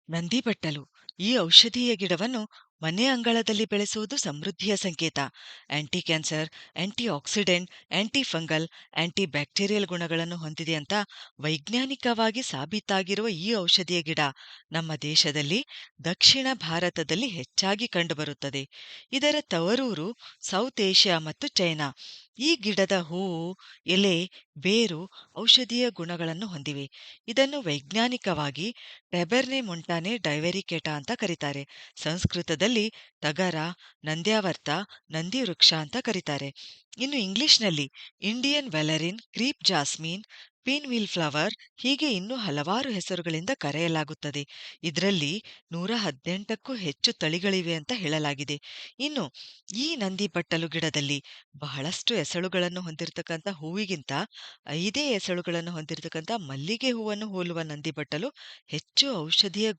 ನಂದಿಬಟ್ಟಲು ಈ ಔಷಧೀಯ ಗಿಡವನ್ನು ಮನೆ ಅಂಗಳದಲ್ಲಿ ಬೆಳೆಸುವುದು ಸಮೃದ್ಧಿಯ ಸಂಕೇತ. Anti cancer, anti oxidant, anti fungal, anti bacterial ಗುಣಗಳನ್ನು ಹೊಂದಿದೆ ಅಂತ ವೈಜ್ಞಾನಿಕವಾಗಿ ಸಾಬೀತಾಗಿರುವ ಈ ಔಷಧೀಯ ಗಿಡ ನಮ್ಮ ದೇಶದಲ್ಲಿ ದಕ್ಷಿಣ ಭಾರತದಲ್ಲಿ ಹೆಚ್ಚಾಗಿ ಕಂಡುಬರುತ್ತದೆ. ಇದರ ತವರೂರು ಸೌತ್ ಏಷ್ಯಾ ಮತ್ತು ಚೈನಾ. ಈ ಗಿಡದ ಹೂವು, ಎಲೆ, ಬೇರು ಔಷಧೀಯ ಗುಣಗಳನ್ನು ಹೊಂದಿವೆ. ಇದನ್ನು ವೈಜ್ಞಾನಿಕವಾಗಿ ಟೆಬೆರ್ನೆ ಮೊಂಟಾನೆ ಡೈವೆರಿಕೇಟಾ ಅಂತ ಕರೀತಾರೆ. ಸಂಸ್ಕೃತದಲ್ಲಿ ತಗರ, ನಂದ್ಯಾವರ್ತ, ನಂದಿ ವೃಕ್ಷ ಅಂತ ಕರೀತಾರೆ. ಇನ್ನು ಇಂಗ್ಲಿಷ್ನಲ್ಲಿ ಇಂಡಿಯನ್ ವೆಲರಿನ್, ಕ್ರೀಪ್ ಜಾಸ್ಮಿನ್, ಪೀನ್‌ವಿಲ್ ಫ್ಲವರ್ ಹೀಗೆ ಇನ್ನೂ ಹಲವಾರು ಹೆಸರುಗಳಿಂದ ಕರೆಯಲಾಗುತ್ತದೆ. ಇದರಲ್ಲಿ 118ಕ್ಕೂ ಹೆಚ್ಚು ತಳಿಗಳಿವೆ ಅಂತ ಹೇಳಲಾಗಿದೆ. ಇನ್ನು ಈ ನಂದಿ ಬಟ್ಟಲು ಗಿಡದಲ್ಲಿ ಬಹಳಷ್ಟು ಎಸಳುಗಳನ್ನು ಹೊಂದಿರತಕ್ಕಂಥ ಹೂವಿಗಿಂತ 5 ಎಸಳುಗಳನ್ನು ಹೊಂದಿರತಕ್ಕಂಥ ಮಲ್ಲಿಗೆ ಹೂವನ್ನು ಹೋಲುವ ನಂದಿ ಬಟ್ಟಲು ಹೆಚ್ಚು ಔಷಧೀಯ